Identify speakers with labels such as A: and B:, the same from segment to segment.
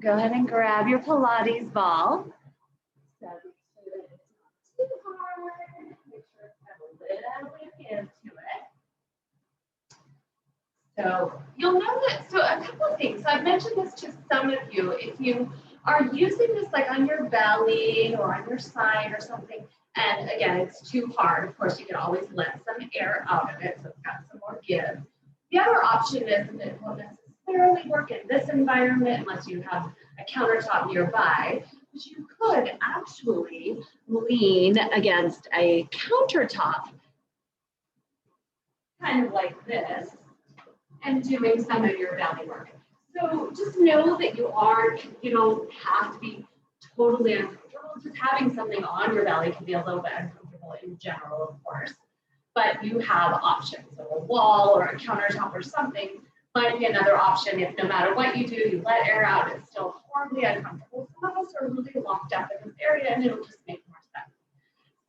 A: go ahead and grab your Pilates ball. So make sure that it's not too hard. Make sure it's got a little bit of give to it. So you'll know that, so a couple of things. So I've mentioned this to some of you. If you are using this like on your belly or on your side or something, and again, it's too hard, of course, you can always let some air out of it, so it's got some more give. The other option is, and it won't necessarily work in this environment unless you have a countertop nearby, but you could actually lean against a countertop, kind of like this, and doing some of your belly work. So just know that you don't have to be totally uncomfortable. Just having something on your belly can be a little bit uncomfortable in general, of course, but you have options. So a wall or a countertop or something might be another option if no matter what you do, you let air out, it's still horribly uncomfortable. Some of us are really locked up in this area and it'll just make more sense.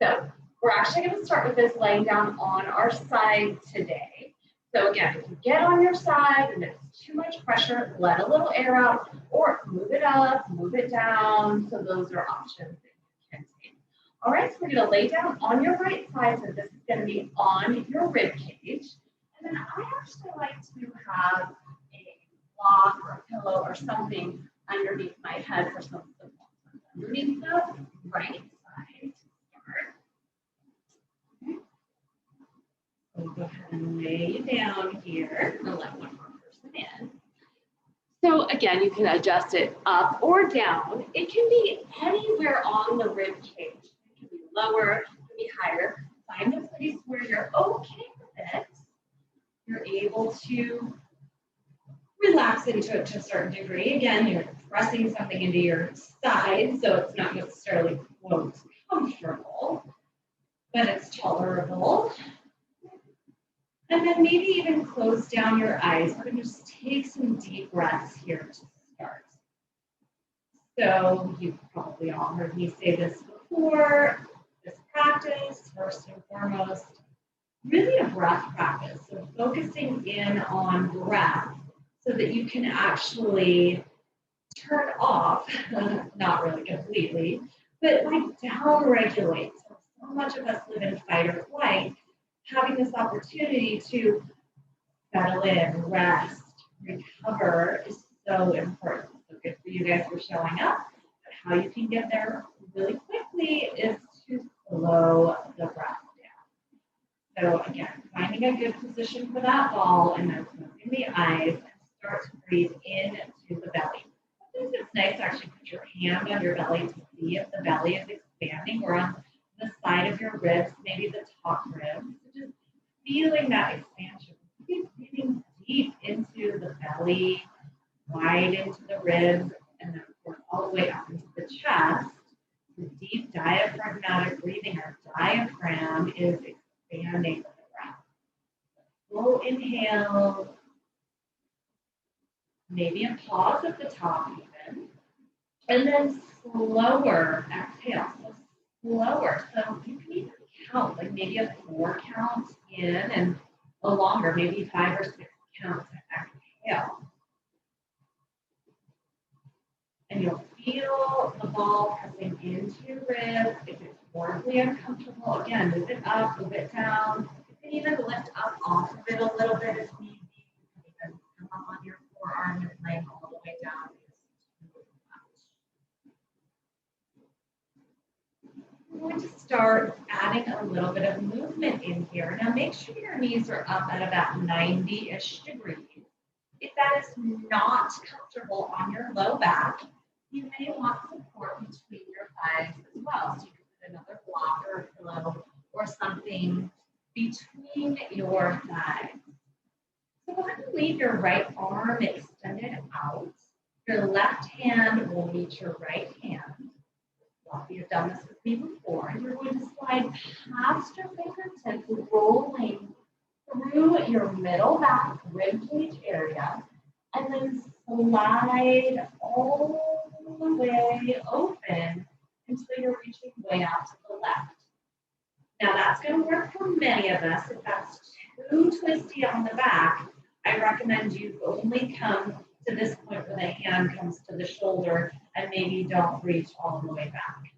A: So we're actually going to start with this laying down on our side today. So again, if you get on your side and it's too much pressure, let a little air out or move it up, move it down. So those are options that you can take. All right, so we're going to lay down on your right side. So this is going to be on your rib cage. And then I actually like to have a block or a pillow or something underneath my head for some support. Underneath the right side to start. Okay. We'll go ahead and lay you down here. We'll let one more person in. So again, you can adjust it up or down. It can be anywhere on the rib cage. It can be lower, it can be higher. Find a place where you're okay with it. You're able to relax into it to a certain degree. Again, you're pressing something into your side, so it's not necessarily, quote, comfortable, but it's tolerable. And then maybe even close down your eyes. We're going to just take some deep breaths here to start. So you've probably all heard me say this before. This practice, first and foremost, really a breath practice. So focusing in on breath so that you can actually turn off, not really completely, but like down regulate. So much of us live in fight or flight. Having this opportunity to settle in, rest, recover is so important. So good for you guys for showing up. But how you can get there really quickly is to slow the breath down. So again, finding a good position for that ball and then closing the eyes and start to breathe into the belly. Sometimes it's nice to actually put your hand on your belly to see if the belly is expanding or on the side of your ribs, maybe the top ribs. So just feeling that expansion. Keep breathing deep into the belly, wide into the ribs, and then of course all the way up into the chest. The deep diaphragmatic breathing, our diaphragm is expanding with the breath. Full inhale, maybe a pause at the top even, and then slower exhale. So slower. So you can even count, like maybe a 4 count in and a longer, maybe 5 or 6 counts to exhale. And you'll feel the ball pressing into your ribs. If it's horribly uncomfortable, again, move it up, move it down. You can even lift up off of it a little bit if need be. You can even come up on your forearm and lay all the way down. We're going to start adding a little bit of movement in here. Now make sure your knees are up at about 90-ish degrees. If that is not comfortable on your low back, you may want support between your thighs as well. So you can put another block or a pillow or something between your thighs. So go ahead and leave your right arm extended out. Your left hand will meet your right hand. You have done this with me before. You're going to slide past your fingertips, rolling through your middle back rib cage area, and then slide all the way open until you're reaching way out to the left. Now that's going to work for many of us. If that's too twisty on the back, I recommend you only come to this point with a hand hand comes to the shoulder and maybe don't reach all the way back.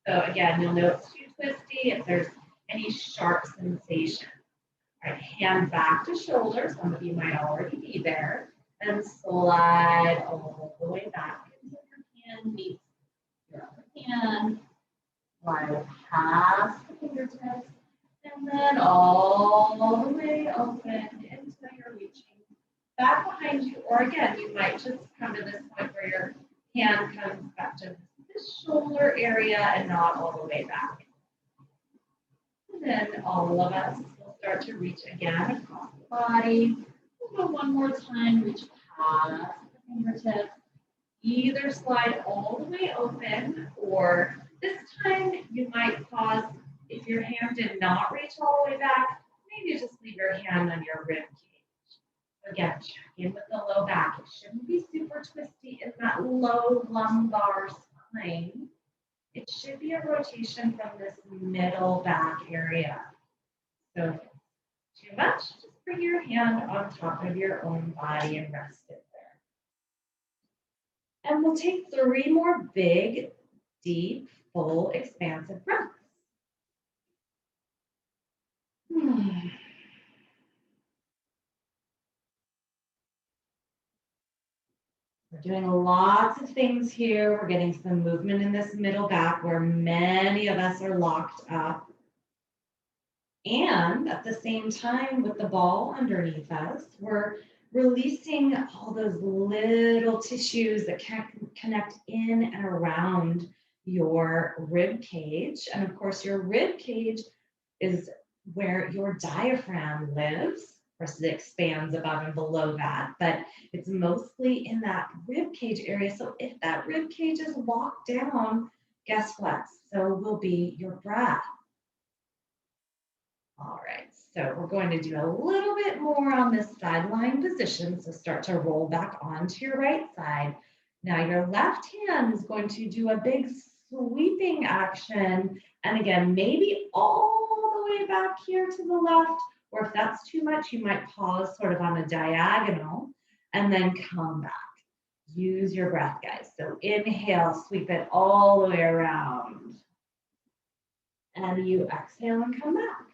A: So again, you'll know it's too twisty if there's any sharp sensation. All right, hand back to shoulder. Some of you might already be there. And slide all the way back until your hand meets your other hand. Slide past the fingertips. And then all the way open until you're reaching back behind you. Or again, you might just come to this point where your hand comes back to this shoulder area and not all the way back. And then all of us will start to reach again across the body. We'll go one more time, reach past the fingertips. Either slide all the way open, or this time you might pause. If your hand did not reach all the way back, maybe just leave your hand on your rib cage. Again, check in with the low back. It shouldn't be super twisty in that low lumbar spine. It should be a rotation from this middle back area. So if it's too much, just bring your hand on top of your own body and rest it there. And we'll take 3 more big, deep, full, expansive breaths. We're doing lots of things here. We're getting some movement in this middle back where many of us are locked up. And at the same time, with the ball underneath us, we're releasing all those little tissues that can connect in and around your rib cage. And of course, your rib cage is where your diaphragm lives. Of course, it expands above and below that, but it's mostly in that rib cage area. So if that rib cage is locked down, guess what? So will be your breath. All right, so we're going to do a little bit more on this sideline position. So start to roll back onto your right side. Now your left hand is going to do a big sweeping action. And again, maybe all the way back here to the left, or if that's too much, you might pause sort of on a diagonal and then come back. Use your breath, guys. So inhale, sweep it all the way around. And you exhale and come back.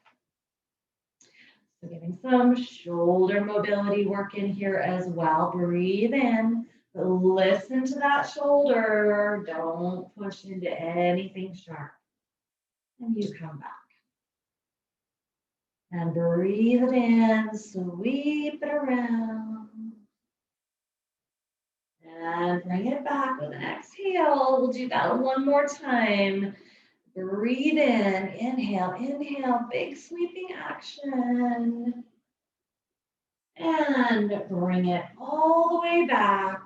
A: So getting some shoulder mobility work in here as well. Breathe in, listen to that shoulder. Don't push into anything sharp. And you come back. And breathe it in, sweep it around. And bring it back with an exhale. We'll do that one more time. Breathe in, inhale, inhale, big sweeping action. And bring it all the way back.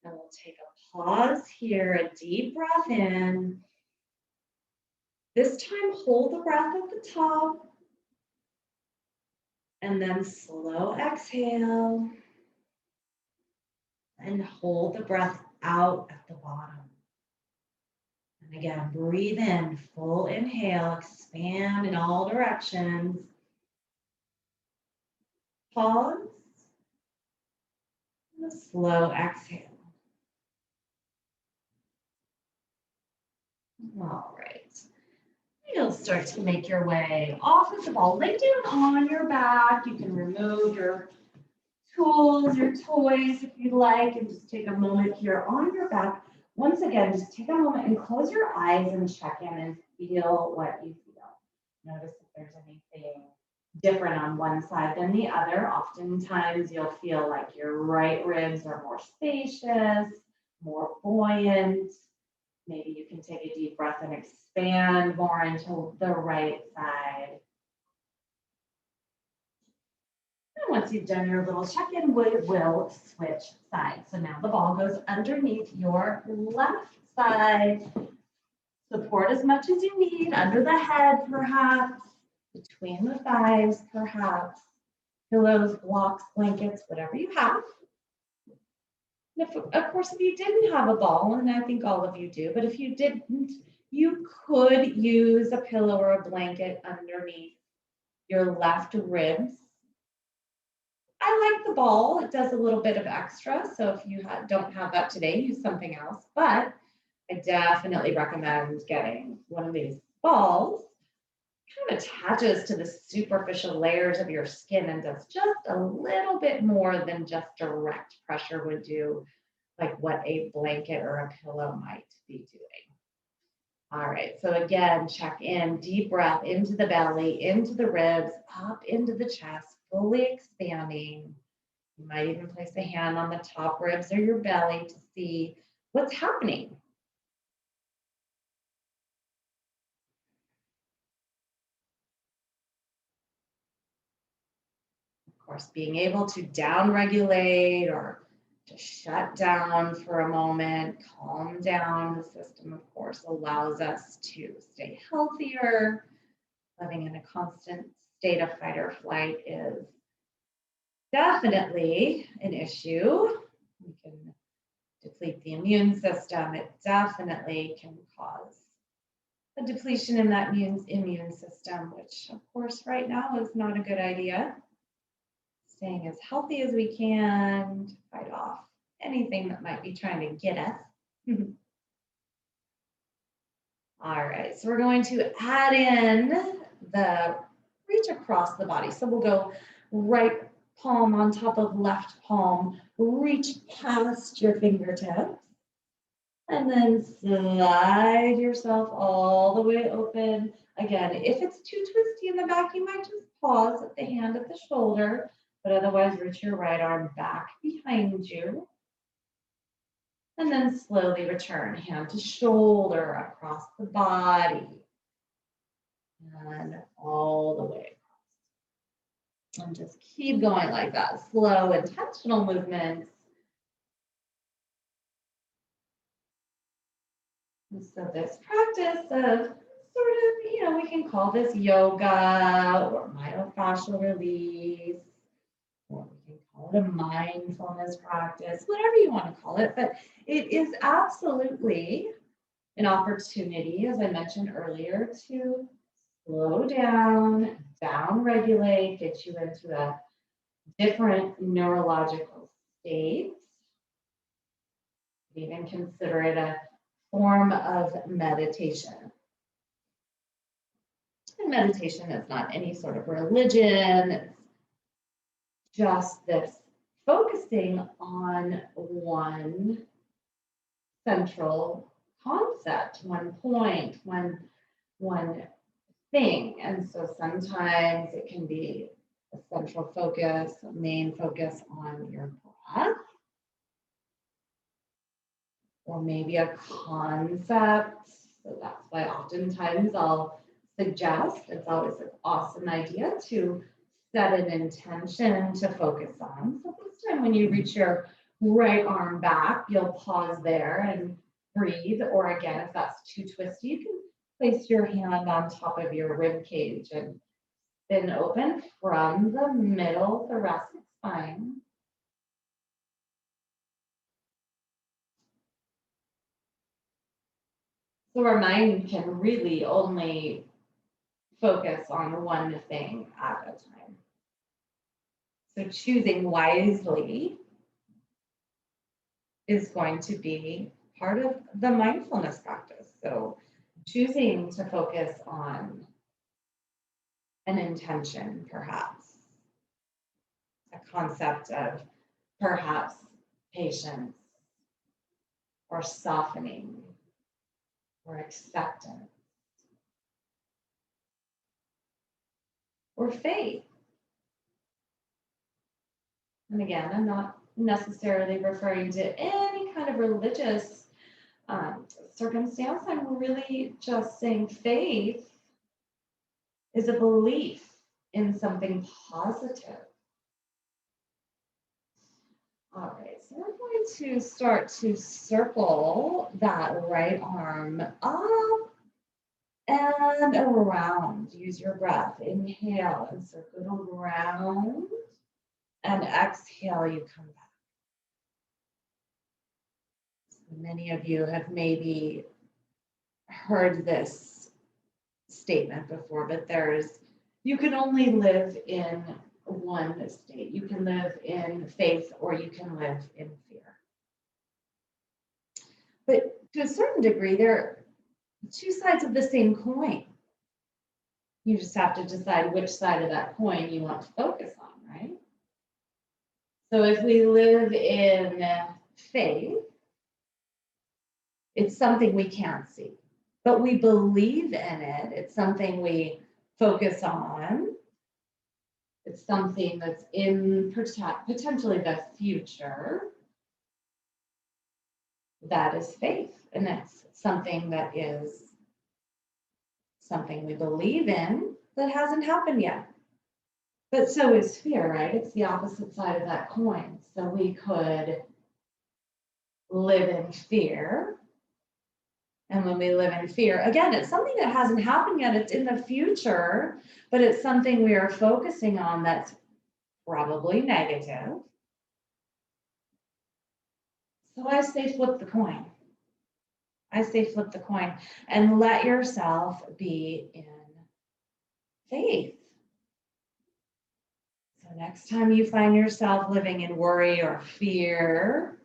A: And we'll take a pause here, a deep breath in. This time, hold the breath at the top. And then slow exhale. And hold the breath out at the bottom. And again, breathe in, full inhale, expand in all directions. Pause. And a slow exhale. All right. You'll start to make your way off of the ball. Lay down on your back. You can remove your tools, your toys if you'd like, and just take a moment here on your back. Once again, just take a moment and close your eyes and check in and feel what you feel. Notice if there's anything different on one side than the other. Oftentimes you'll feel like your right ribs are more spacious, more buoyant. Maybe you can take a deep breath and expand more into the right side. And once you've done your little check-in, we will switch sides. So now the ball goes underneath your left side. Support as much as you need, under the head perhaps, between the thighs perhaps, pillows, blocks, blankets, whatever you have. And if, of course, if you didn't have a ball, and I think all of you do, but if you didn't, you could use a pillow or a blanket underneath your left ribs.
B: I like the ball. It does a little bit of extra. So if you don't have that today, use something else. But I definitely recommend getting one of these balls. Kind of attaches to the superficial layers of your skin and does just a little bit more than just direct pressure would do, like what a blanket or a pillow might be doing. All right, so again, check in, deep breath into the belly, into the ribs, up into the chest, fully expanding. You might even place a hand on the top ribs or your belly to see what's happening. Of course, being able to down regulate or to shut down for a moment, calm down the system, of course, allows us to stay healthier. Living in a constant state of fight or flight is definitely an issue. We can deplete the immune system. It definitely can cause a depletion in that immune system, which of course right now is not a good idea. Staying as healthy as we can to fight off anything that might be trying to get us. All right, so we're going to add in the reach across the body. So we'll go right palm on top of left palm, reach past your fingertips, and then slide yourself all the way open. Again, if it's too twisty in the back, you might just pause at the hand at the shoulder, but otherwise reach your right arm back behind you. And then slowly return hand to shoulder across the body. And all the way across. And just keep going like that. Slow, intentional movements. And so this practice of we can call this yoga or myofascial release, or we can call it a mindfulness practice, whatever you want to call it. But it is absolutely an opportunity, as I mentioned earlier, to slow down, down regulate, get you into a different neurological state. Even consider it a form of meditation. And meditation is not any sort of religion. It's just this focusing on one central concept, one point, one thing. And so sometimes it can be a central focus, a main focus on your breath, or maybe a concept. So that's why oftentimes I'll suggest, it's always an awesome idea to set an intention to focus on. So this time when you reach your right arm back, you'll pause there and breathe. Or again, if that's too twisty, you can place your hand on top of your rib cage and spin open from the middle thoracic spine. So our mind can really only focus on one thing at a time. So choosing wisely is going to be part of the mindfulness practice. So choosing to focus on an intention, perhaps, a concept of perhaps patience or softening or acceptance or faith. And again, I'm not necessarily referring to any kind of religious circumstance. I'm really just saying faith is a belief in something positive. All right, so we're going to start to circle that right arm up and around. Use your breath. Inhale and circle around. And exhale, you come back. So many of you have maybe heard this statement before, but you can only live in one state. You can live in faith or you can live in fear. But to a certain degree, they're two sides of the same coin. You just have to decide which side of that coin you want to focus on, right? So if we live in faith, it's something we can't see, but we believe in it. It's something we focus on. It's something that's in potentially the future. That is faith, and it's something that is something we believe in that hasn't happened yet. But so is fear, right? It's the opposite side of that coin. So we could live in fear. And when we live in fear, again, it's something that hasn't happened yet. It's in the future, but it's something we are focusing on that's probably negative. So I say flip the coin. I say flip the coin and let yourself be in faith. So next time you find yourself living in worry or fear,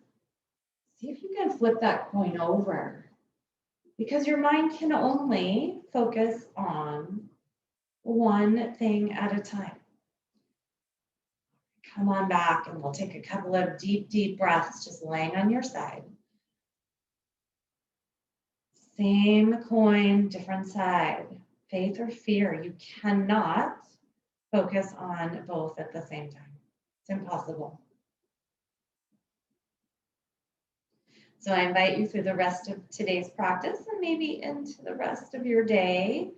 B: see if you can flip that coin over. Because your mind can only focus on one thing at a time. Come on back and we'll take a couple of deep, deep breaths, just laying on your side. Same coin, different side. Faith or fear, you cannot focus on both at the same time. It's impossible. So I invite you through the rest of today's practice and maybe into the rest of your day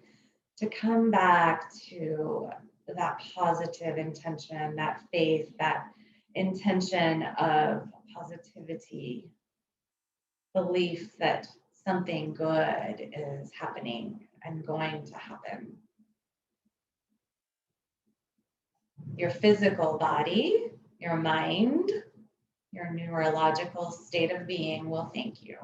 B: to come back to that positive intention, that faith, that intention of positivity, belief that something good is happening and going to happen. Your physical body, your mind, your neurological state of being will thank you.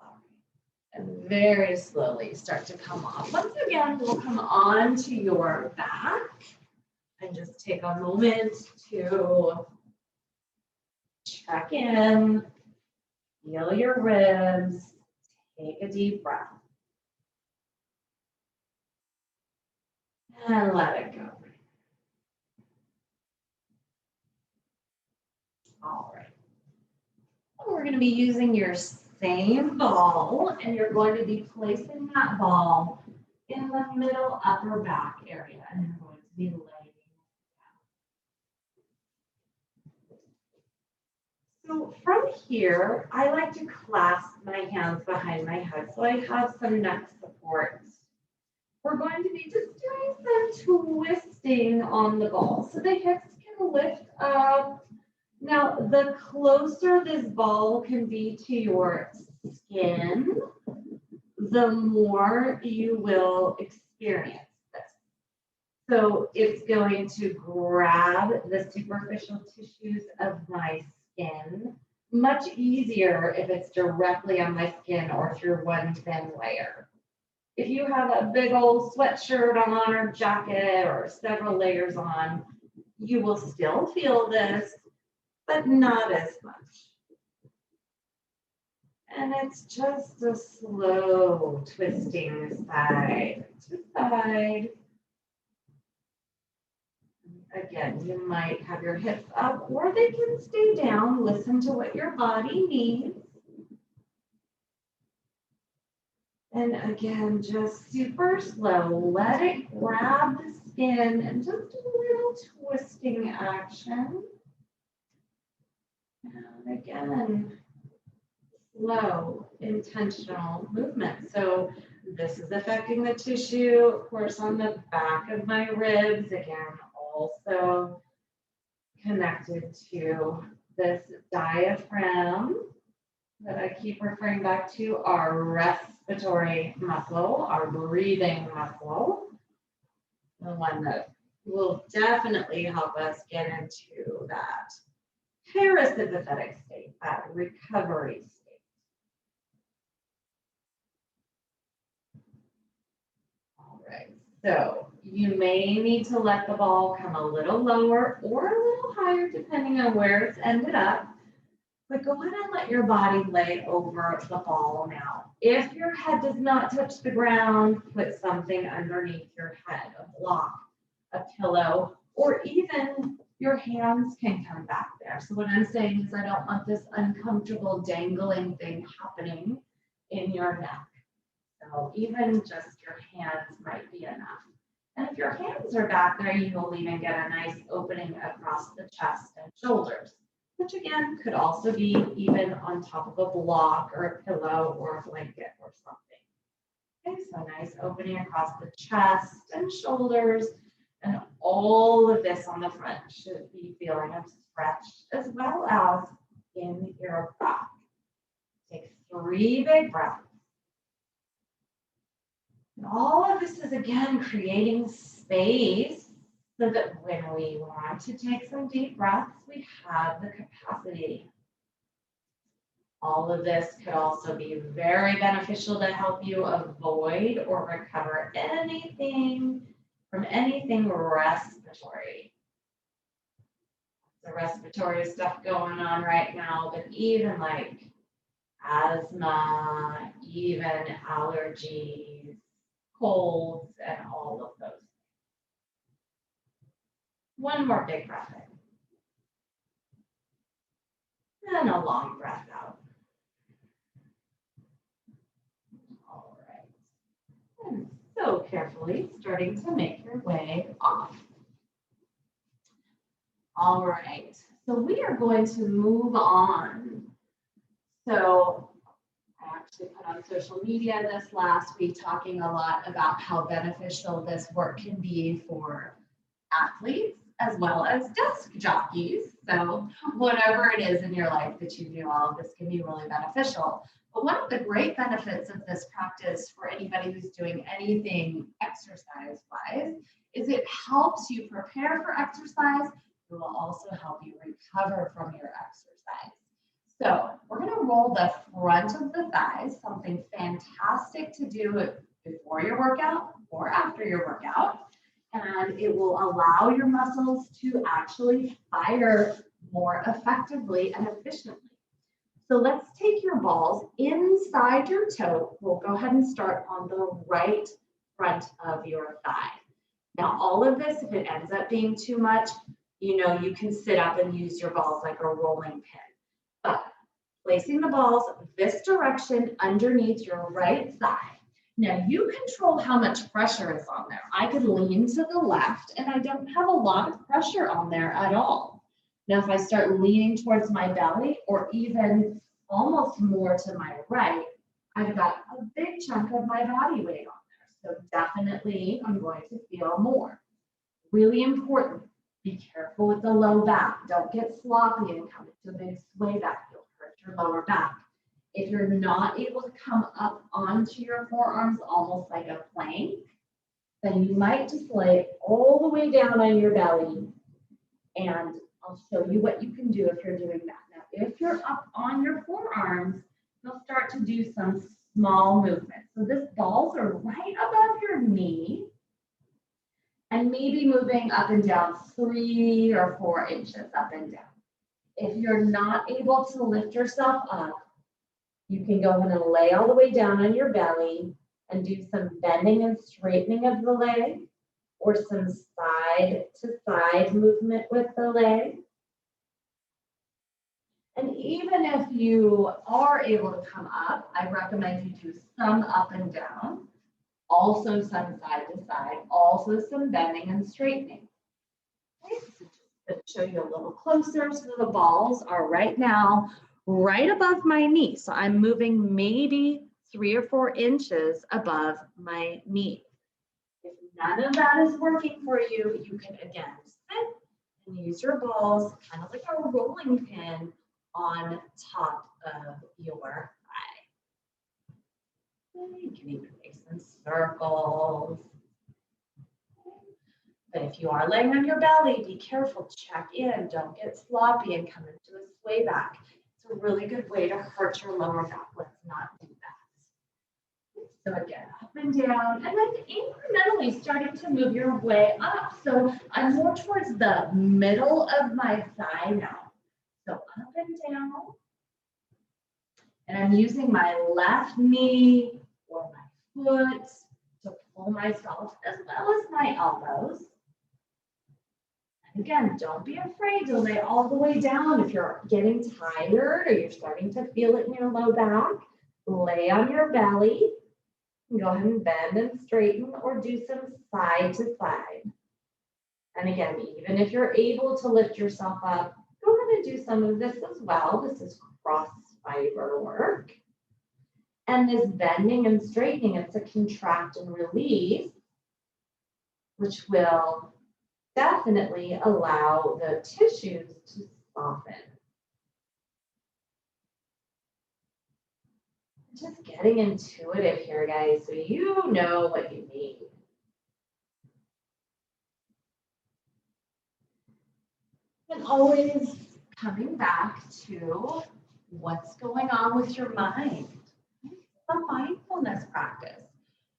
B: All right. And very slowly start to come off. Once again, we'll come onto your back and just take a moment to check in, feel your ribs, take a deep breath. And let it go. All right. We're going to be using your same ball, and you're going to be placing that ball in the middle upper back area, and you're going to be laying down. So from here, I like to clasp my hands behind my head so I have some neck support. We're going to be just doing some twisting on the ball so the hips can lift up. Now, the closer this ball can be to your skin, the more you will experience this. So it's going to grab the superficial tissues of my skin, much easier if it's directly on my skin or through one thin layer. If you have a big old sweatshirt on or jacket or several layers on, you will still feel this, but not as much. And it's just a slow twisting side to side. Again, you might have your hips up or they can stay down. Listen to what your body needs. And again, just super slow. Let it grab the skin and just a little twisting action. And again, slow, intentional movement. So this is affecting the tissue, of course, on the back of my ribs. Again, also connected to this diaphragm that I keep referring back to, our respiratory muscle, our breathing muscle, the one that will definitely help us get into that parasympathetic state, that recovery state. So you may need to let the ball come a little lower or a little higher depending on where it's ended up. But go ahead and let your body lay over the ball now. If your head does not touch the ground, put something underneath your head, a block, a pillow, or even your hands can come back there. So what I'm saying is I don't want this uncomfortable dangling thing happening in your neck. So even just your hands might be enough. And if your hands are back there, you will even get a nice opening across the chest and shoulders, which again could also be even on top of a block or a pillow or a blanket or something. Okay, so nice opening across the chest and shoulders, and all of this on the front should be feeling a stretch as well as in your back. Take 3 big breaths. And all of this is again creating space so that when we want to take some deep breaths, we have the capacity. All of this could also be very beneficial to help you avoid or recover from anything respiratory. The respiratory stuff going on right now, but even like asthma, even allergies, colds, and all of those. One more big breath in. And a long breath out. All right. And so carefully starting to make your way off. All right. So we are going to move on. So I actually put on social media this last week talking a lot about how beneficial this work can be for athletes as well as desk jockeys. So whatever it is in your life that you do, all of this can be really beneficial. But one of the great benefits of this practice for anybody who's doing anything exercise-wise is it helps you prepare for exercise. It will also help you recover from your exercise. So we're going to roll the front of the thighs, something fantastic to do before your workout or after your workout. And it will allow your muscles to actually fire more effectively and efficiently. So let's take your balls inside your toe. We'll go ahead and start on the right front of your thigh. Now, all of this, if it ends up being too much, you know, you can sit up and use your balls like a rolling pin. But placing the balls this direction underneath your right thigh. Now you control how much pressure is on there. I could lean to the left and I don't have a lot of pressure on there at all. Now if I start leaning towards my belly or even almost more to my right, I've got a big chunk of my body weight on there. So definitely I'm going to feel more. Really important, be careful with the low back. Don't get sloppy and come into a big sway back. You'll hurt your lower back. If you're not able to come up onto your forearms almost like a plank, then you might just lay all the way down on your belly. And I'll show you what you can do if you're doing that. Now, if you're up on your forearms, you'll start to do some small movements. So this balls are right above your knee and maybe moving up and down 3 or 4 inches up and down. If you're not able to lift yourself up, you can go ahead and lay all the way down on your belly and do some bending and straightening of the leg or some side to side movement with the leg. And even if you are able to come up, I recommend you do some up and down, also some side to side, also some bending and straightening. Okay, so just to show you a little closer, so the balls are right now right above my knee. So I'm moving maybe 3 or 4 inches above my knee. If none of that is working for you, you can again sit and use your balls kind of like a rolling pin on top of your thigh. You can even make some circles. But if you are laying on your belly, be careful, check in, don't get sloppy and come into a sway back. A really good way to hurt your lower back. Let's not do that. So again, up and down, and then incrementally starting to move your way up. So I'm more towards the middle of my thigh now. So up and down. And I'm using my left knee or my foot to pull myself as well as my elbows. And again, don't be afraid to lay all the way down. If you're getting tired or you're starting to feel it in your low back, lay on your belly. Go ahead and bend and straighten or do some side to side. And again, even if you're able to lift yourself up, go ahead and do some of this as well. This is cross fiber work. And this bending and straightening, it's a contract and release, which will definitely allow the tissues to soften. Just getting intuitive here, guys, so you know what you need. And always coming back to what's going on with your mind. A mindfulness practice.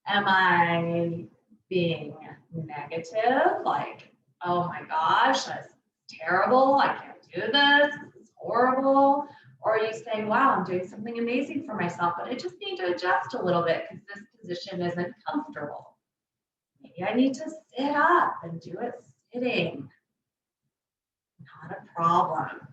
B: Am I being negative? Like, oh my gosh, that's terrible. I can't do this. This is horrible. Or are you saying, wow, I'm doing something amazing for myself, but I just need to adjust a little bit because this position isn't comfortable. Maybe I need to sit up and do it sitting. Not a problem.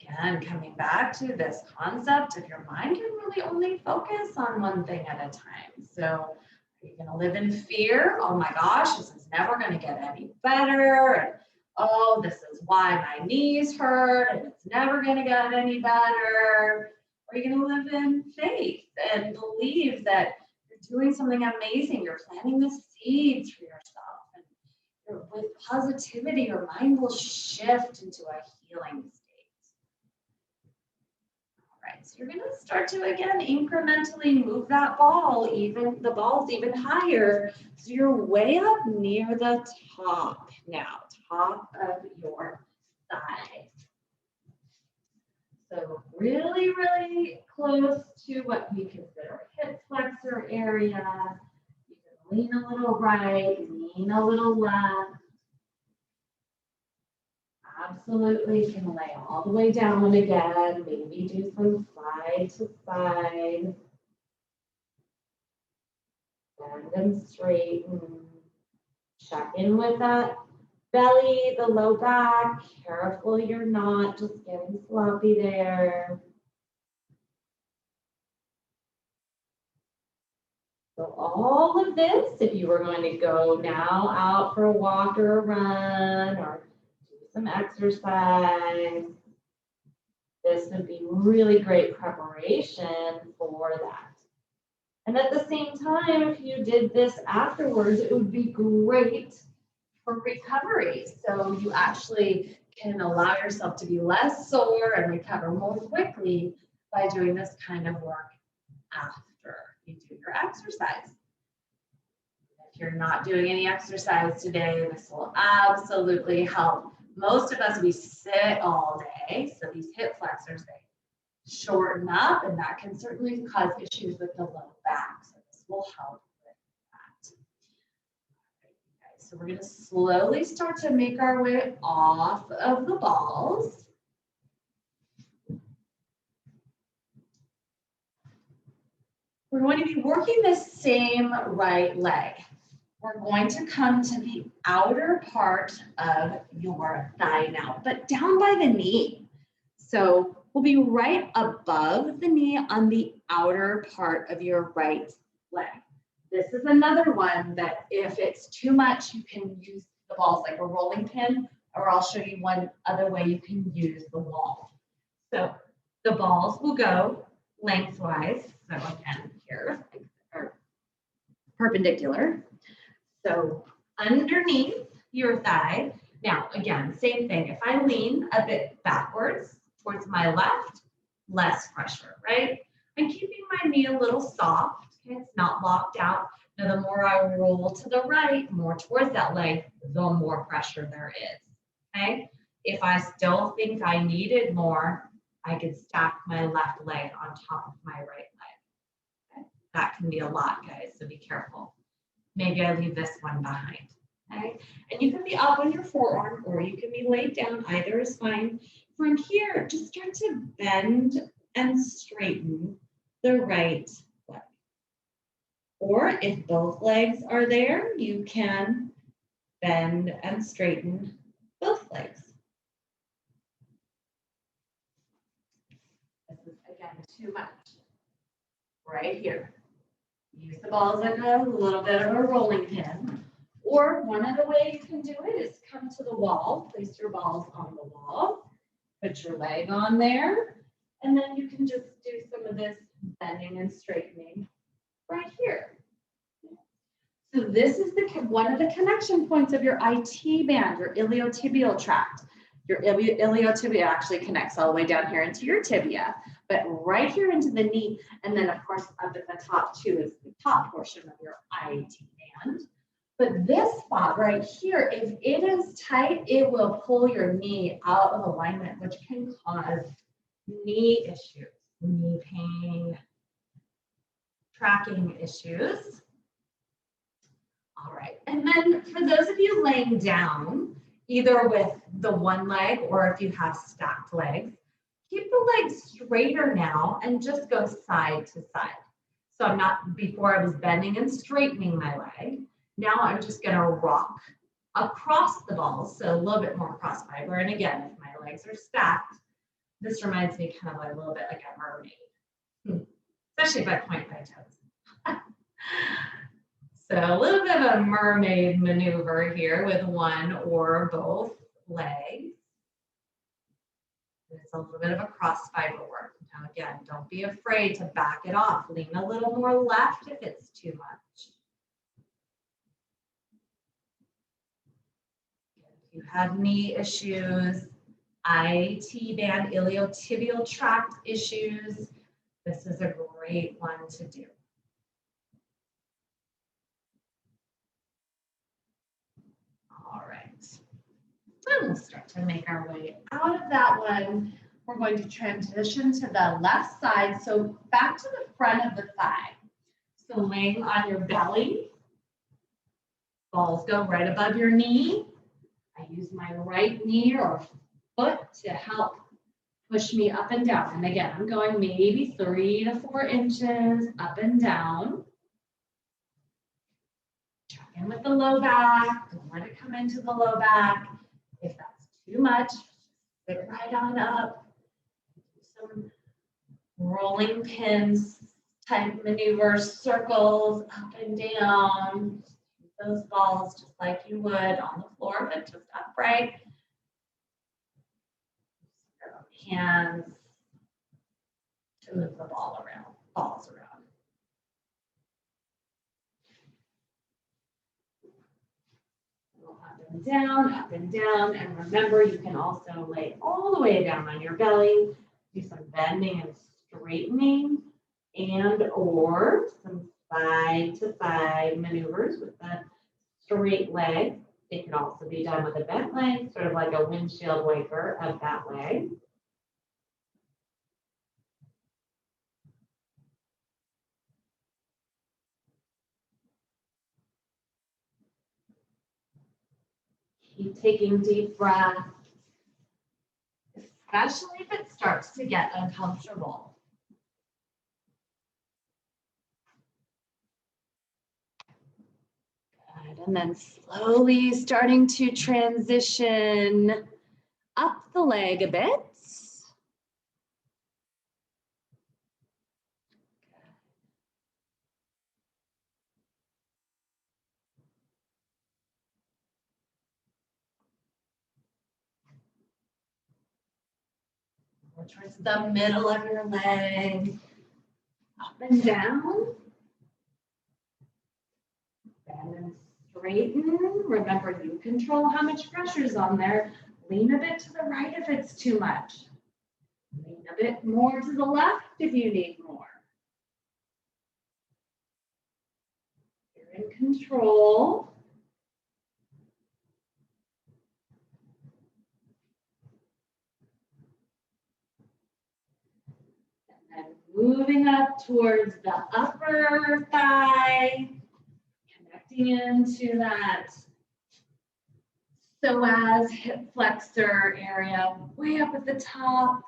B: Again, coming back to this concept of your mind can really only focus on one thing at a time. So are you going to live in fear? Oh my gosh, this is never going to get any better. And, oh, this is why my knees hurt and it's never going to get any better. Or are you going to live in faith and believe that you're doing something amazing? You're planting the seeds for yourself. And with positivity, your mind will shift into a healing state. So you're going to start to, again, incrementally move that ball, even the ball's even higher. So you're way up near the top now, top of your thigh. So really, really close to what we consider hip flexor area. You can lean a little right, lean a little left. Absolutely, can lay all the way down again. Maybe do some side to side. Bend and straighten. Check in with that belly, the low back. Careful you're not just getting sloppy there. So all of this, if you were going to go now out for a walk or a run or some exercise, this would be really great preparation for that. And at the same time, if you did this afterwards, it would be great for recovery. So you actually can allow yourself to be less sore and recover more quickly by doing this kind of work after you do your exercise. If you're not doing any exercise today, this will absolutely help. Most of us, we sit all day, so these hip flexors, they shorten up, and that can certainly cause issues with the low back. So this will help with that. Okay, so we're going to slowly start to make our way off of the balls. We're going to be working the same right leg. We're going to come to the outer part of your thigh now, but down by the knee. So we'll be right above the knee on the outer part of your right leg. This is another one that if it's too much, you can use the balls like a rolling pin, or I'll show you one other way you can use the wall. So the balls will go lengthwise. So again, here, are perpendicular. So underneath your thigh. Now, again, same thing. If I lean a bit backwards towards my left, less pressure, right? I'm keeping my knee a little soft. Okay? It's not locked out. Now, the more I roll to the right, more towards that leg, the more pressure there is. Okay? If I still think I needed more, I could stack my left leg on top of my right leg. Okay? That can be a lot, guys, so be careful. Maybe I leave this one behind. Okay? And you can be up on your forearm or you can be laid down, either is fine. From here, just start to bend and straighten the right leg. Or if both legs are there, you can bend and straighten both legs. This is, again, too much. Right here. Use the balls like a little bit of a rolling pin. Or one of the ways you can do it is come to the wall, place your balls on the wall, put your leg on there, and then you can just do some of this bending and straightening right here. So this is one of the connection points of your IT band, your iliotibial tract. Your iliotibial actually connects all the way down here into your tibia, but right here into the knee, and then of course up at the top too is the top portion of your IT band. But this spot right here, if it is tight, it will pull your knee out of alignment, which can cause knee issues, knee pain, tracking issues. All right, and then for those of you laying down, either with the one leg or if you have stacked legs, keep the legs straighter now and just go side to side. So I'm not, before I was bending and straightening my leg. Now I'm just gonna rock across the balls, so a little bit more cross fiber. And again, if my legs are stacked, this reminds me kind of like a little bit like a mermaid, especially if I point my toes. So a little bit of a mermaid maneuver here with one or both legs. It's a little bit of a cross fiber work. Now again, don't be afraid to back it off. Lean a little more left if it's too much. If you have knee issues, IT band, iliotibial tract issues, this is a great one to do. All right. Then we'll start to make our way out of that one. We're going to transition to the left side. So back to the front of the thigh. So laying on your belly, balls go right above your knee. I use my right knee or foot to help push me up and down. And again, I'm going maybe 3 to 4 inches up and down. Check in with the low back. Don't let it come into the low back. If that's too much, sit right on up. Do some rolling pins type maneuvers, circles up and down. Those balls just like you would on the floor, but just upright. Hands to move the balls around. Up and down, and remember you can also lay all the way down on your belly, do some bending and straightening, and or some side to side maneuvers with the straight leg. It can also be done with a bent leg, sort of like a windshield wiper of that leg. Keep taking deep breaths, especially if it starts to get uncomfortable. Good. And then slowly starting to transition up the leg a bit. Towards the middle of your leg, up and down. Bend and straighten. Remember, you control how much pressure is on there. Lean a bit to the right if it's too much. Lean a bit more to the left if you need more. You're in control. moving up towards the upper thigh, connecting into that psoas hip flexor area, way up at the top.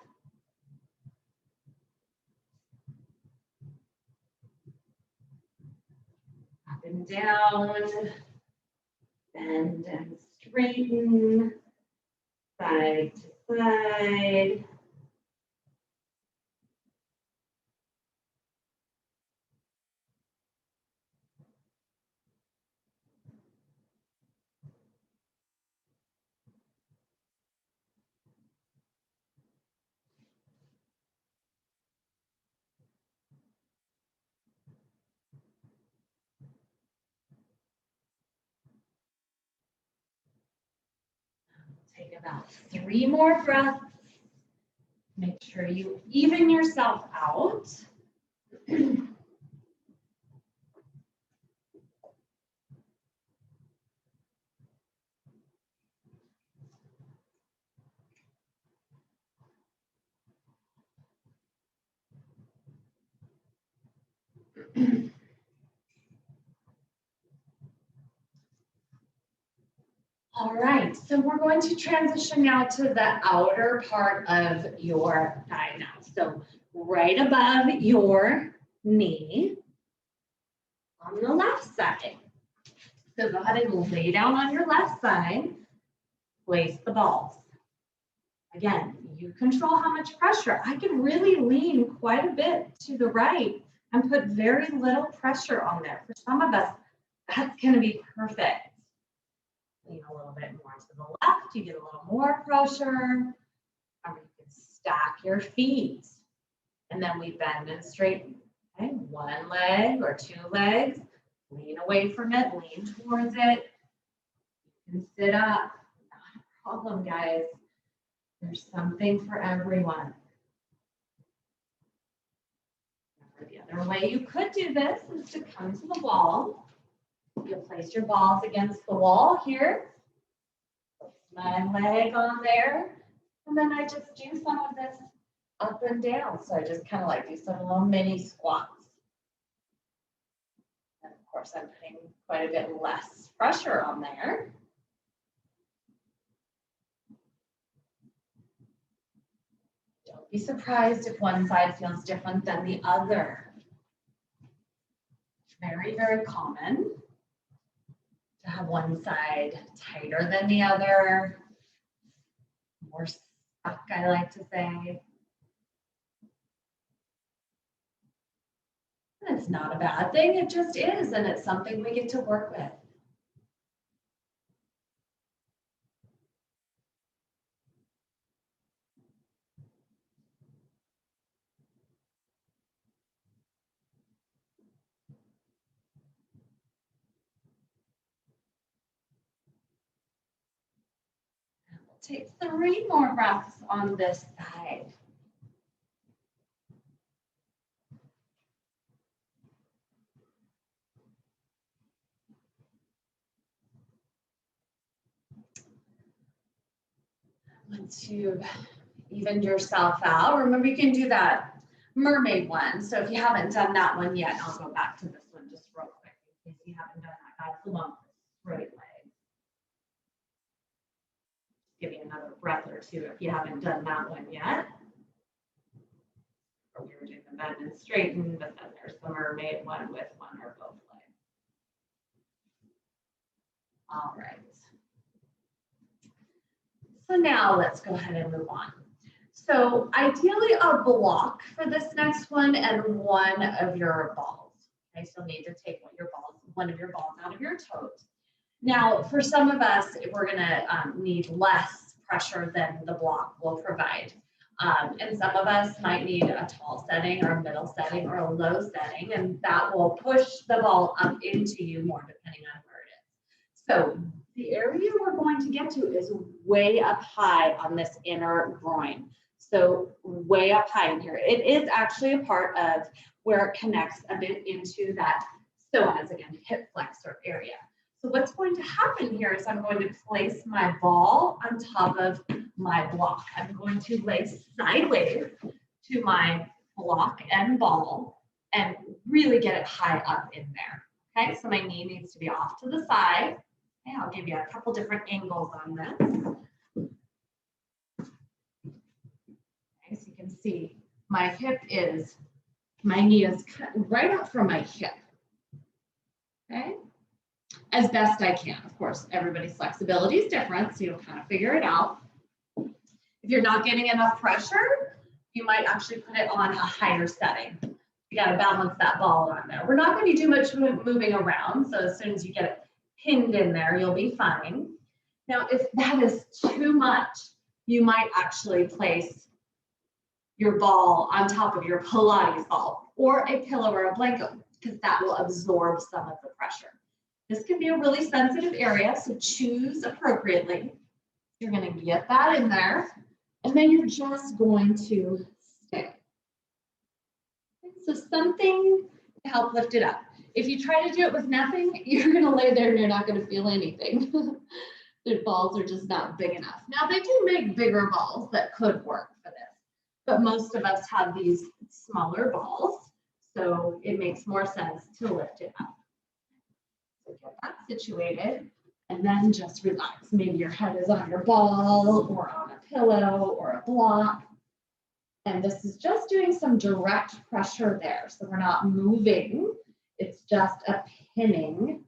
B: Up and down, bend and straighten, side to side. Take about 3 more breaths. Make sure you even yourself out. All right, so we're going to transition now to the outer part of your thigh now. So right above your knee on the left side. So go ahead and lay down on your left side, place the balls. Again, you control how much pressure. I can really lean quite a bit to the right and put very little pressure on there. For some of us, that's going to be perfect. Lean a little bit more to the left, you get a little more pressure. Or you can stack your feet. And then we bend and straighten. Okay, 1 leg or 2 legs. Lean away from it, lean towards it. You can sit up. Not a problem, guys. There's something for everyone. The other way you could do this is to come to the wall. You'll place your balls against the wall here. Place my leg on there. And then I just do some of this up and down. So I just kind of like do some little mini squats. And of course, I'm putting quite a bit less pressure on there. Don't be surprised if one side feels different than the other. Very, very common to have one side tighter than the other, more stuck, I like to say. And it's not a bad thing, it just is, and it's something we get to work with. Take 3 more breaths on this side. Once you've evened yourself out, remember you can do that mermaid one. So if you haven't done that one yet, I'll go back to this one just real quick in case you haven't done that. That's the one with the straight leg. Give you another breath or two if you haven't done that one yet. Or we were doing the bend and straighten, but then there's the mermaid one with one or both legs. All right. So now let's go ahead and move on. So ideally a block for this next one and one of your balls. Okay, so you'll need to take one of your balls out of your toes. Now, for some of us, we're gonna need less pressure than the block will provide. And some of us might need a tall setting or a middle setting or a low setting, and that will push the ball up into you more depending on where it is. So the area we're going to get to is way up high on this inner groin. So way up high in here. It is actually a part of where it connects a bit into that psoas, again, hip flexor area. So what's going to happen here is I'm going to place my ball on top of my block. I'm going to lay sideways to my block and ball and really get it high up in there. Okay, so my knee needs to be off to the side. Okay, I'll give you a couple different angles on this. Okay, so you can see my knee is cut right up from my hip. Okay, as best I can. Of course, everybody's flexibility is different, so you'll kind of figure it out. If you're not getting enough pressure, you might actually put it on a higher setting. You got to balance that ball on there. We're not going to do much moving around, so as soon as you get it pinned in there, you'll be fine. Now, if that is too much, you might actually place your ball on top of your Pilates ball or a pillow or a blanket, because that will absorb some of the pressure. This can be a really sensitive area, so choose appropriately. You're going to get that in there, and then you're just going to stay. So something to help lift it up. If you try to do it with nothing, you're going to lay there and you're not going to feel anything. The balls are just not big enough. Now, they do make bigger balls that could work for this, but most of us have these smaller balls, so it makes more sense to lift it up. So get that situated, and then just relax. Maybe your head is on your ball or on a pillow or a block. And this is just doing some direct pressure there. So we're not moving. It's just a pinning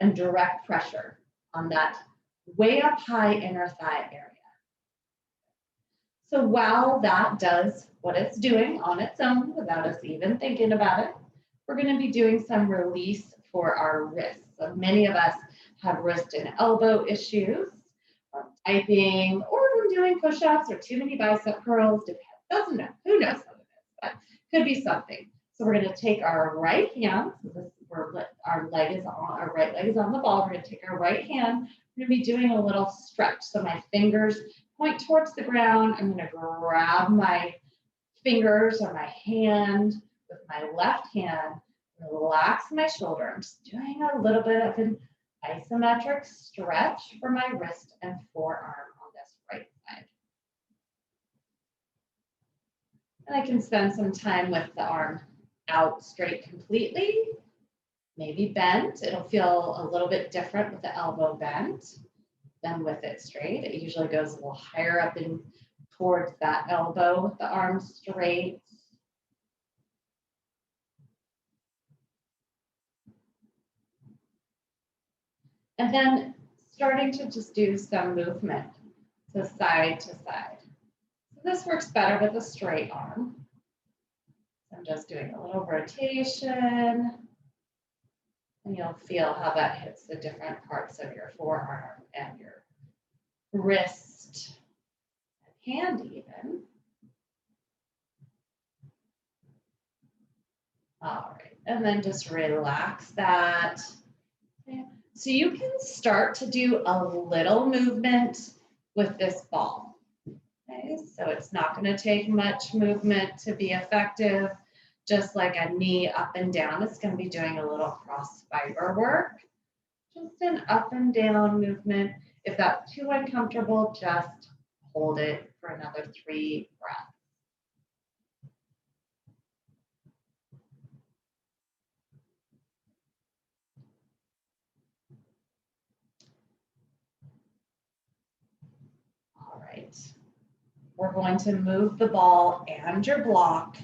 B: and direct pressure on that way up high inner thigh area. So while that does what it's doing on its own without us even thinking about it, we're going to be doing some release for our wrists. So many of us have wrist and elbow issues from typing or from doing push-ups or too many bicep curls. Doesn't know, who knows what it is, but could be something. So we're going to take our right hand, so our right leg is on the ball. We're going to take our right hand. We're going to be doing a little stretch. So my fingers point towards the ground. I'm going to grab my fingers or my hand with my left hand, relax my shoulder. I'm just doing a little bit of an isometric stretch for my wrist and forearm on this right side. And I can spend some time with the arm out straight completely, maybe bent. It'll feel a little bit different with the elbow bent than with it straight. It usually goes a little higher up in towards that elbow with the arm straight. And then starting to just do some movement, so side to side. So this works better with a straight arm. I'm just doing a little rotation, and you'll feel how that hits the different parts of your forearm and your wrist and hand even. All right, and then just relax that. So you can start to do a little movement with this ball. Okay, so it's not going to take much movement to be effective. Just like a knee up and down, it's going to be doing a little cross fiber work. Just an up and down movement. If that's too uncomfortable, just hold it for another 3 breaths. All right. We're going to move the ball and your block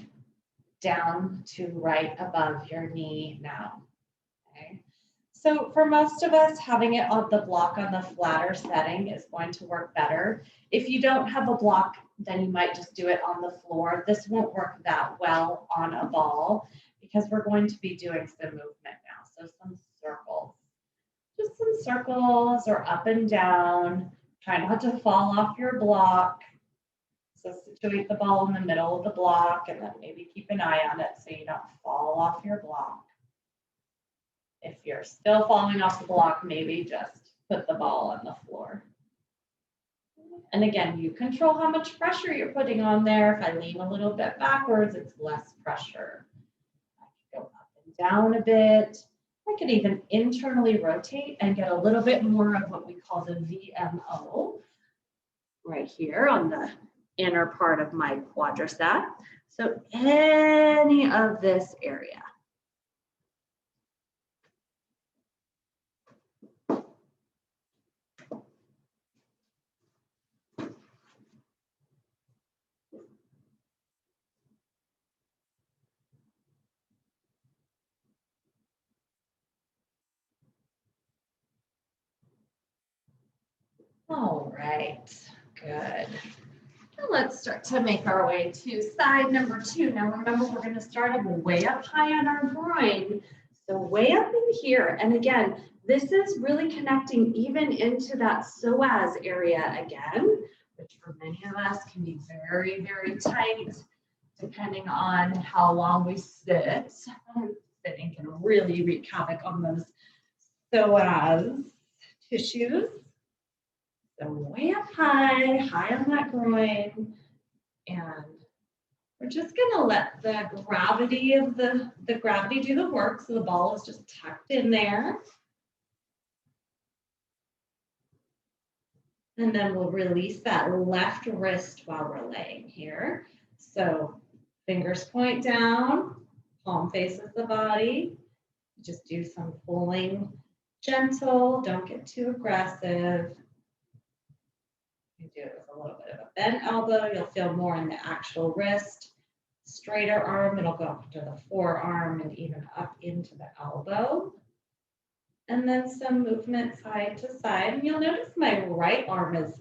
B: down to right above your knee now. Okay. So for most of us, having it on the block on the flatter setting is going to work better. If you don't have a block, then you might just do it on the floor. This won't work that well on a ball because we're going to be doing some movement now. So some circles, just some circles or up and down. Try not to fall off your block. So situate the ball in the middle of the block and then maybe keep an eye on it so you don't fall off your block. If you're still falling off the block, maybe just put the ball on the floor. And again, you control how much pressure you're putting on there. If I lean a little bit backwards, it's less pressure. I can go up and down a bit. I could even internally rotate and get a little bit more of what we call the VMO right here on the inner part of my quadricep. So any of this area. All right, good. Now let's start to make our way to side number 2. Now remember, we're going to start up way up high on our groin. So way up in here. And again, this is really connecting even into that psoas area again, which for many of us can be very, very tight, depending on how long we sit. Sitting can really wreak havoc on those psoas tissues. So way up high, high on that groin, and we're just gonna let the gravity of the gravity do the work. So the ball is just tucked in there. And then we'll release that left wrist while we're laying here. So fingers point down, palm faces the body. Just do some pulling, gentle, don't get too aggressive. You do it with a little bit of a bent elbow, you'll feel more in the actual wrist. Straighter arm, it'll go up to the forearm and even up into the elbow. And then some movement side to side. And you'll notice my right arm is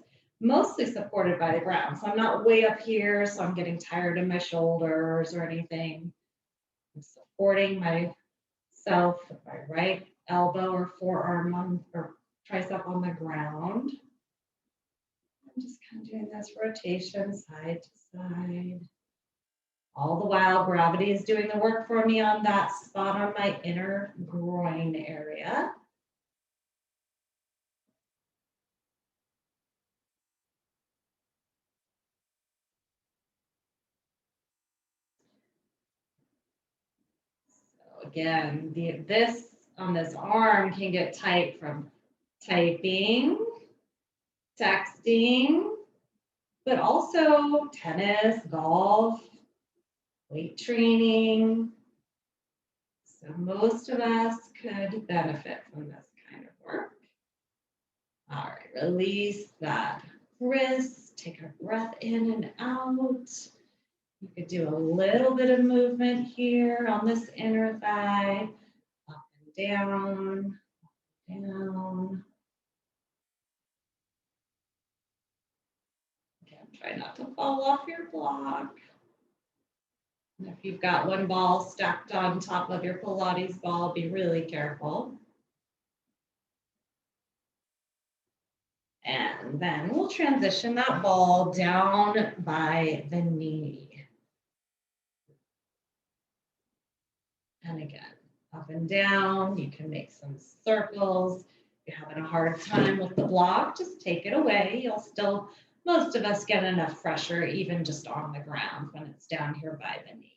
B: mostly supported by the ground. So I'm not way up here, so I'm getting tired in my shoulders or anything. I'm supporting myself with my right elbow or forearm on, or tricep on the ground. I'm just kind of doing this rotation side to side. All the while, gravity is doing the work for me on that spot on my inner groin area. So again, this on this arm can get tight from typing, texting, but also tennis, golf, weight training. So most of us could benefit from this kind of work. All right, release that wrist, take a breath in and out. You could do a little bit of movement here on this inner thigh, up and down, down. Again, try not to fall off your block. And if you've got one ball stacked on top of your Pilates ball, be really careful. And then we'll transition that ball down by the knee. And again, up and down, you can make some circles. If you're having a hard time with the block, just take it away. You'll still, most of us get enough pressure even just on the ground when it's down here by the knee.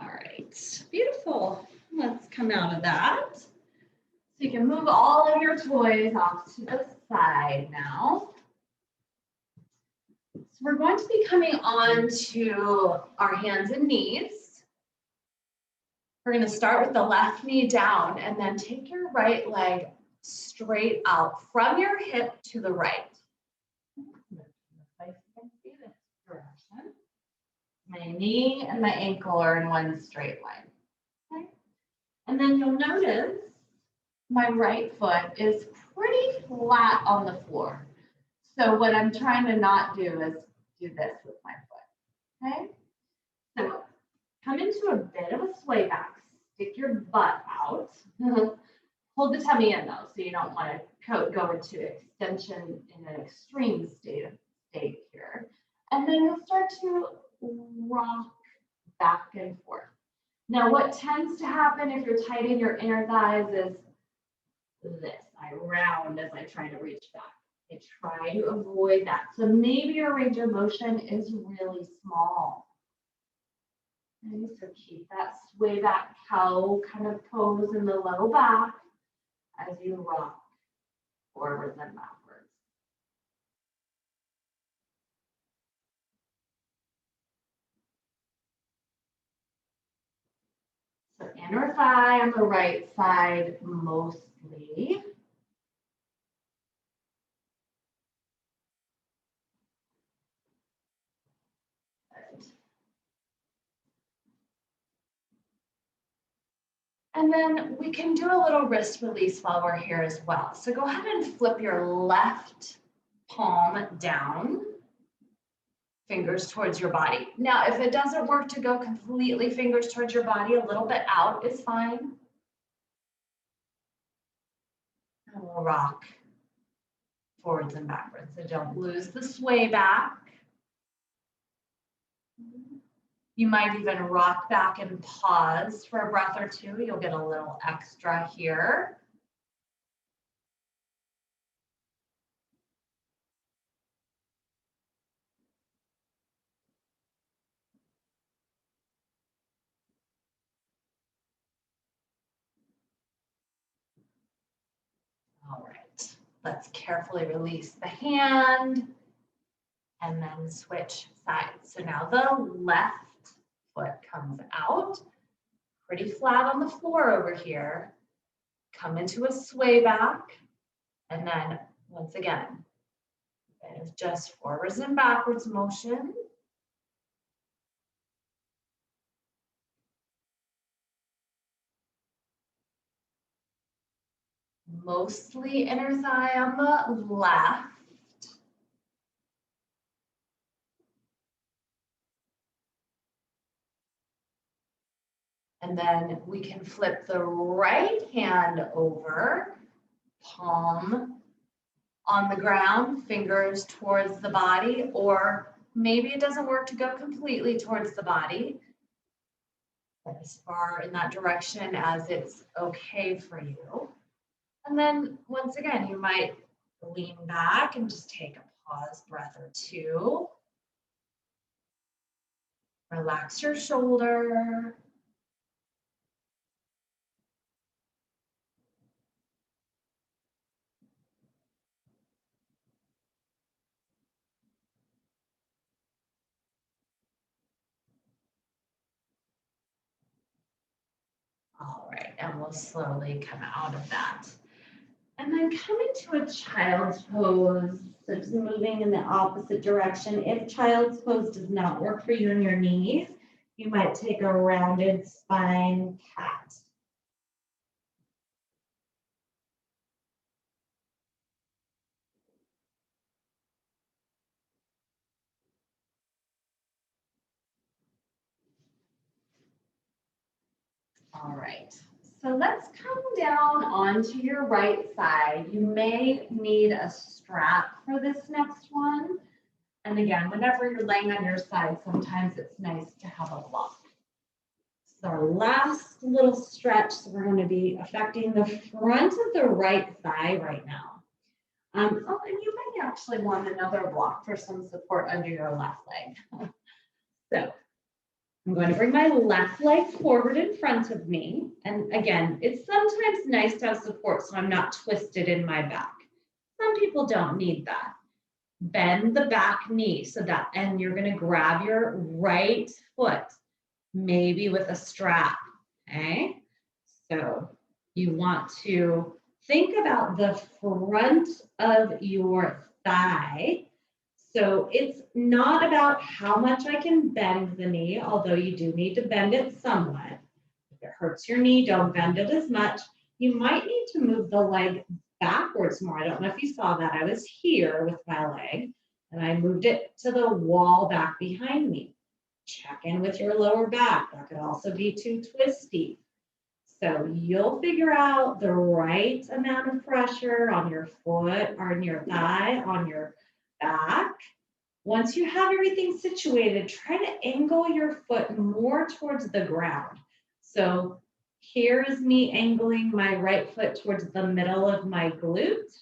B: All right, beautiful. Let's come out of that. So you can move all of your toys off to the side now. So we're going to be coming on to our hands and knees. We're going to start with the left knee down and then take your right leg straight out from your hip to the right. My knee and my ankle are in one straight line. Okay. And then you'll notice my right foot is pretty flat on the floor. So what I'm trying to not do is do this with my foot. Okay. So come into a bit of a sway back. Stick your butt out. Hold the tummy in though, so you don't want to go into extension in an extreme state here. And then you'll start to rock back and forth. Now, what tends to happen if you're tight in your inner thighs is this. I round as I try to reach back. Okay, try to avoid that. So maybe your range of motion is really small. Okay, so keep that sway back cow kind of pose in the low back as you rock forwards and backwards. So inner thigh on the right side mostly. Good. And then we can do a little wrist release while we're here as well. So go ahead and flip your left palm down, fingers towards your body. Now, if it doesn't work to go completely fingers towards your body, a little bit out is fine. And we'll rock forwards and backwards. So don't lose the sway back. You might even rock back and pause for a breath or two. You'll get a little extra here. All right, let's carefully release the hand and then switch sides. So now the left foot comes out, pretty flat on the floor over here. Come into a sway back, and then once again, it is just forwards and backwards motion. Mostly inner thigh on the left. And then we can flip the right hand over, palm on the ground, fingers towards the body, or maybe it doesn't work to go completely towards the body, but as far in that direction as it's okay for you. And then once again, you might lean back and just take a pause breath or two. Relax your shoulder. All right, and we'll slowly come out of that. And then come into a child's pose, so just moving in the opposite direction. If child's pose does not work for you in your knees, you might take a rounded spine cat. All right, so let's come down onto your right side. You may need a strap for this next one. And again, whenever you're laying on your side, sometimes it's nice to have a block. So our last little stretch, so we're going to be affecting the front of the right thigh right now. Oh, and you may actually want another block for some support under your left leg. So I'm going to bring my left leg forward in front of me. And again, it's sometimes nice to have support so I'm not twisted in my back. Some people don't need that. Bend the back knee so that, and you're going to grab your right foot, maybe with a strap, okay? So you want to think about the front of your thigh. So it's not about how much I can bend the knee, although you do need to bend it somewhat. If it hurts your knee, don't bend it as much. You might need to move the leg backwards more. I don't know if you saw that. I was here with my leg and I moved it to the wall back behind me. Check in with your lower back. That could also be too twisty. So you'll figure out the right amount of pressure on your foot, on your thigh, on your back. Once you have everything situated, try to angle your foot more towards the ground. So here is me angling my right foot towards the middle of my glute.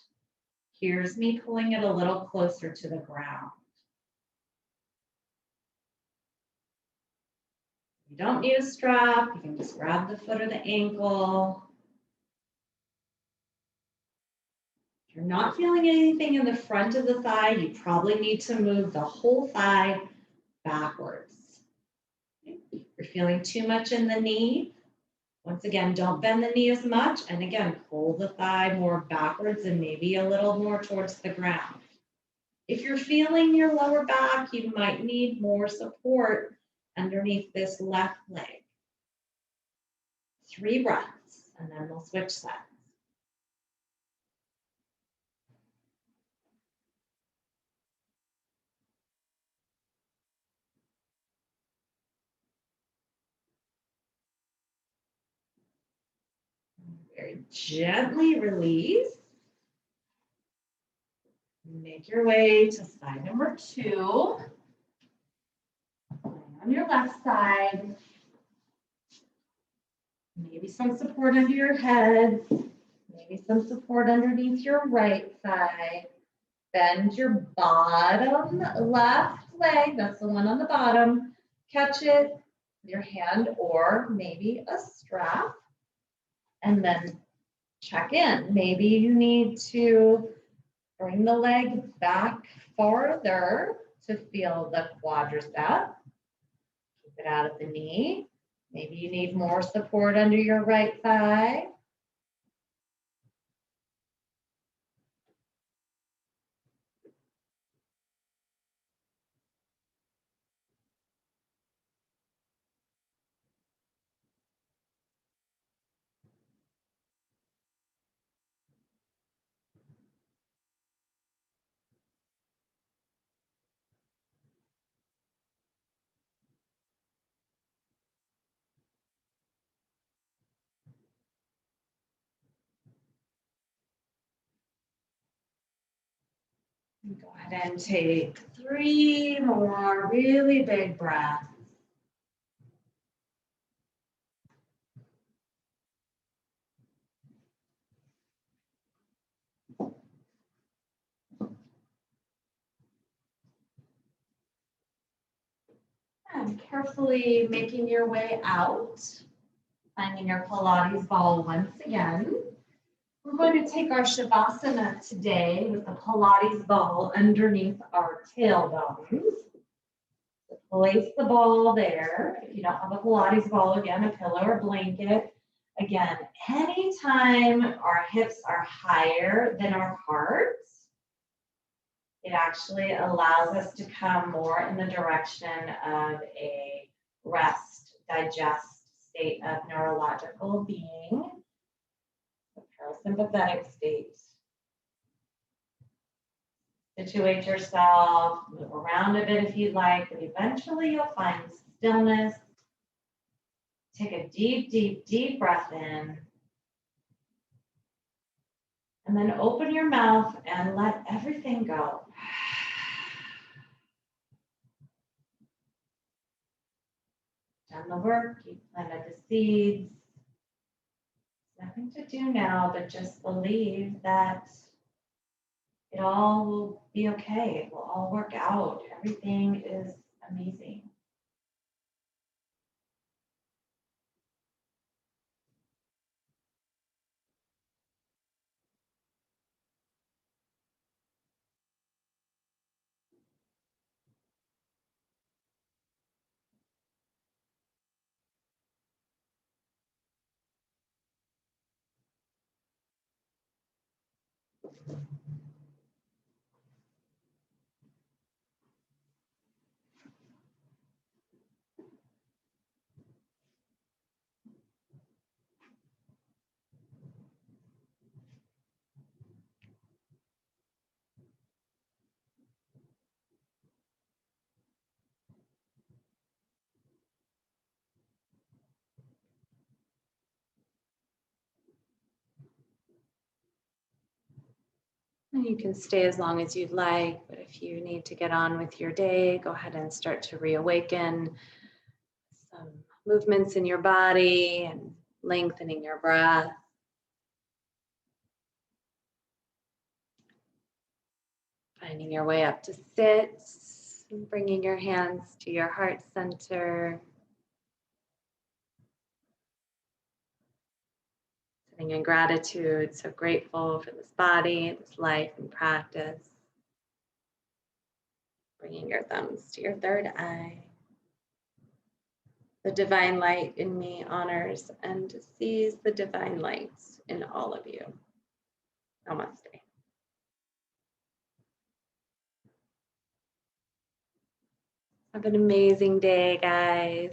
B: Here's me pulling it a little closer to the ground. You don't need a strap. You can just grab the foot or the ankle. If you're not feeling anything in the front of the thigh, you probably need to move the whole thigh backwards. If you're feeling too much in the knee, once again, don't bend the knee as much. And again, pull the thigh more backwards and maybe a little more towards the ground. If you're feeling your lower back, you might need more support underneath this left leg. 3 breaths, and then we'll switch sides. Very gently release. Make your way to side number 2. On your left side. Maybe some support under your head. Maybe some support underneath your right thigh. Bend your bottom left leg. That's the one on the bottom. Catch it with your hand or maybe a strap. And then check in. Maybe you need to bring the leg back farther to feel the quadricep. Keep it out of the knee. Maybe you need more support under your right thigh. Go ahead and take 3 more really big breaths. And carefully making your way out, finding your Pilates ball once again. We're going to take our Shavasana today with the Pilates ball underneath our tailbones. So place the ball there. If you don't have a Pilates ball, again, a pillow or blanket. Again, anytime our hips are higher than our hearts, it actually allows us to come more in the direction of a rest, digest state of neurological being. Parasympathetic state. Situate yourself, move around a bit if you'd like, but eventually you'll find stillness. Take a deep, deep, deep breath in. And then open your mouth and let everything go. Done the work, you planted the seeds. Nothing to do now, but just believe that it all will be okay. It will all work out. Everything is amazing. You can stay as long as you'd like, but if you need to get on with your day, go ahead and start to reawaken some movements in your body and lengthening your breath. Finding your way up to sit, and bringing your hands to your heart center. Sitting in gratitude, so grateful for this body, this life and practice. Bringing your thumbs to your third eye. The divine light in me honors and sees the divine light in all of you. Namaste. Have an amazing day, guys.